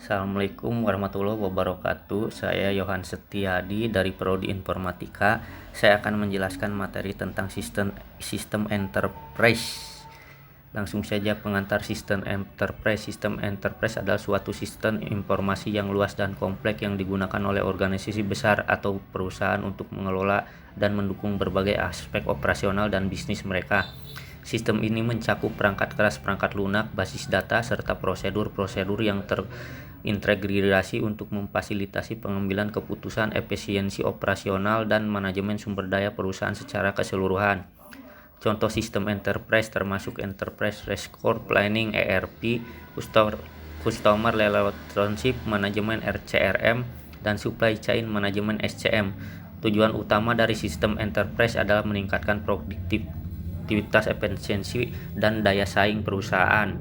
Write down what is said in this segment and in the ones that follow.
Assalamualaikum warahmatullahi wabarakatuh. Saya Yohan Setiadi dari Prodi Informatika. Saya akan menjelaskan materi tentang sistem enterprise. Langsung saja pengantar sistem enterprise. Sistem enterprise adalah suatu sistem informasi yang luas dan kompleks yang digunakan oleh organisasi besar atau perusahaan untuk mengelola dan mendukung berbagai aspek operasional dan bisnis mereka. Sistem ini mencakup perangkat keras, perangkat lunak, basis data, serta prosedur-prosedur yang terintegrasi untuk memfasilitasi pengambilan keputusan, efisiensi operasional, dan manajemen sumber daya perusahaan secara keseluruhan. Contoh sistem enterprise termasuk Enterprise Resource Planning (ERP), Customer Relationship Management (CRM), dan Supply Chain Management (SCM). Tujuan utama dari sistem enterprise adalah meningkatkan produktivitas, efisiensi, dan daya saing perusahaan.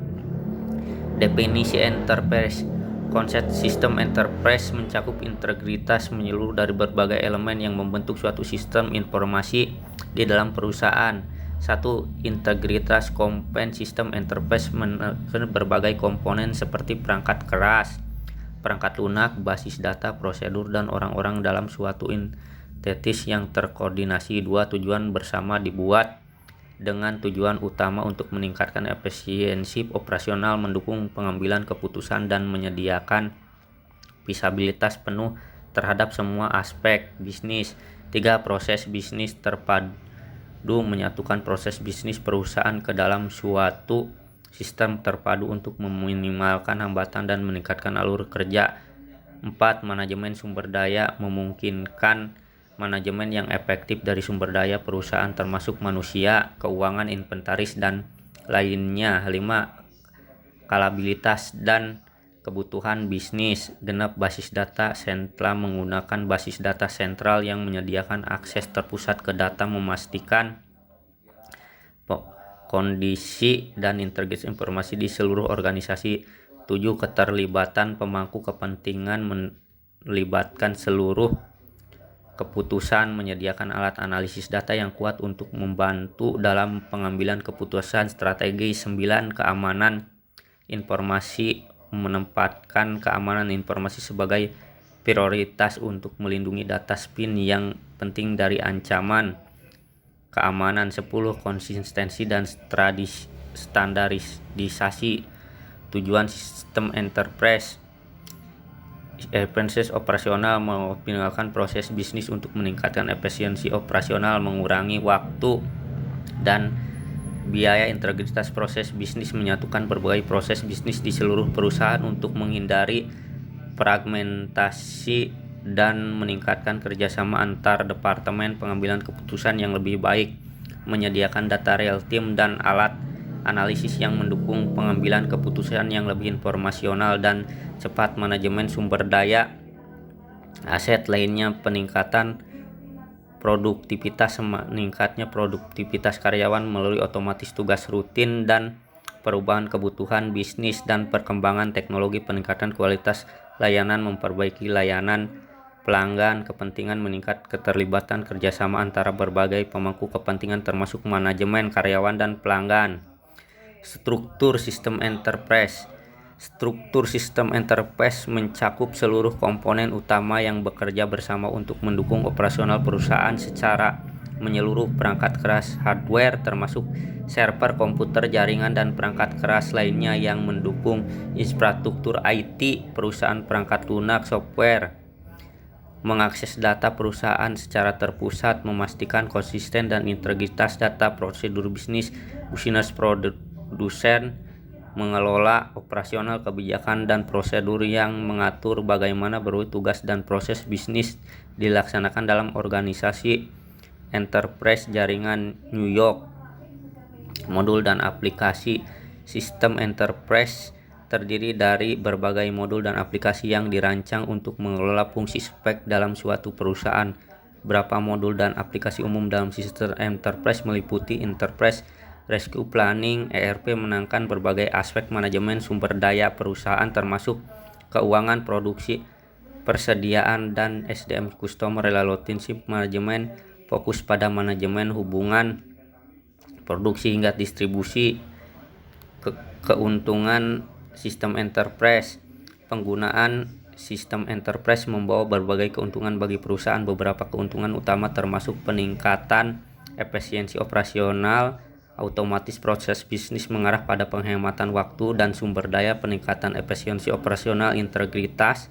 Definisi enterprise. Konsep sistem enterprise mencakup integritas menyeluruh dari berbagai elemen yang membentuk suatu sistem informasi di dalam perusahaan. 1. Integritas komponen. Sistem enterprise menekan berbagai komponen seperti perangkat keras, perangkat lunak, basis data, prosedur, dan orang-orang dalam suatu entitas yang terkoordinasi. 2. Tujuan bersama dibuat dengan tujuan utama untuk meningkatkan efisiensi operasional, mendukung pengambilan keputusan, dan menyediakan visibilitas penuh terhadap semua aspek bisnis. 3. Proses bisnis terpadu. Menyatukan proses bisnis perusahaan ke dalam suatu sistem terpadu untuk meminimalkan hambatan dan meningkatkan alur kerja. 4. Manajemen sumber daya. Memungkinkan manajemen yang efektif dari sumber daya perusahaan termasuk manusia, keuangan, inventaris, dan lainnya. 5. Skalabilitas dan kebutuhan bisnis. 6. Basis data sentral. Menggunakan basis data sentral yang menyediakan akses terpusat ke data, memastikan kondisi dan integritas informasi di seluruh organisasi. 7. Keterlibatan pemangku kepentingan. Melibatkan seluruh keputusan, menyediakan alat analisis data yang kuat untuk membantu dalam pengambilan keputusan strategi. 9. Keamanan informasi. Menempatkan keamanan informasi sebagai prioritas untuk melindungi data spin yang penting dari ancaman keamanan. 10. Konsistensi dan standarisasi. Tujuan sistem enterprise operasional. Mengoptimalkan proses bisnis untuk meningkatkan efisiensi operasional, mengurangi waktu dan biaya. Integritas proses bisnis. Menyatukan berbagai proses bisnis di seluruh perusahaan untuk menghindari fragmentasi dan meningkatkan kerjasama antar departemen. Pengambilan keputusan yang lebih baik. Menyediakan data real time dan alat analisis yang mendukung pengambilan keputusan yang lebih informasional dan cepat. Manajemen sumber daya aset lainnya. Peningkatan produktivitas. Meningkatnya produktivitas karyawan melalui otomatis tugas rutin dan perubahan kebutuhan bisnis dan perkembangan teknologi. Peningkatan kualitas layanan. Memperbaiki layanan pelanggan. Kepentingan meningkat keterlibatan kerjasama antara berbagai pemangku kepentingan termasuk manajemen, karyawan, dan pelanggan. Struktur sistem enterprise. Struktur sistem enterprise mencakup seluruh komponen utama yang bekerja bersama untuk mendukung operasional perusahaan secara menyeluruh. Perangkat keras hardware termasuk server, komputer, jaringan, dan perangkat keras lainnya yang mendukung infrastruktur IT perusahaan. Perangkat lunak software. Mengakses data perusahaan secara terpusat, memastikan konsisten dan integritas data. Prosedur bisnis. Business produsen. Mengelola operasional, kebijakan, dan prosedur yang mengatur bagaimana berbagai tugas dan proses bisnis dilaksanakan dalam organisasi enterprise. Jaringan New York. Modul dan aplikasi. Sistem enterprise terdiri dari berbagai modul dan aplikasi yang dirancang untuk mengelola fungsi spek dalam suatu perusahaan. Beberapa modul dan aplikasi umum dalam sistem enterprise meliputi Enterprise Resource Planning (ERP) menangkan berbagai aspek manajemen sumber daya perusahaan termasuk keuangan, produksi, persediaan, dan SDM. Customer Relationship Management fokus pada manajemen hubungan produksi hingga distribusi. Keuntungan sistem enterprise. Penggunaan sistem enterprise membawa berbagai keuntungan bagi perusahaan. Beberapa keuntungan utama termasuk peningkatan efisiensi operasional, otomatis proses bisnis mengarah pada penghematan waktu dan sumber daya, peningkatan efisiensi operasional, integritas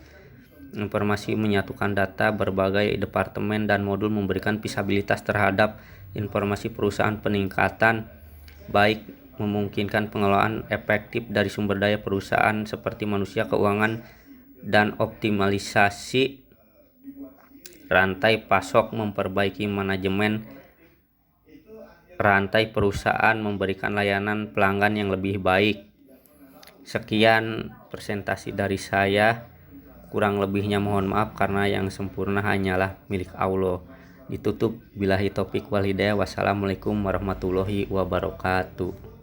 informasi, menyatukan data berbagai departemen dan modul, memberikan visibilitas terhadap informasi perusahaan, peningkatan baik memungkinkan pengelolaan efektif dari sumber daya perusahaan seperti manusia, keuangan, dan optimalisasi rantai pasok, memperbaiki manajemen rantai perusahaan, memberikan layanan pelanggan yang lebih baik. Sekian presentasi dari saya, kurang lebihnya mohon maaf karena yang sempurna hanyalah milik Allah. Ditutup billahi taufik wal hidayah. Wassalamualaikum warahmatullahi wabarakatuh.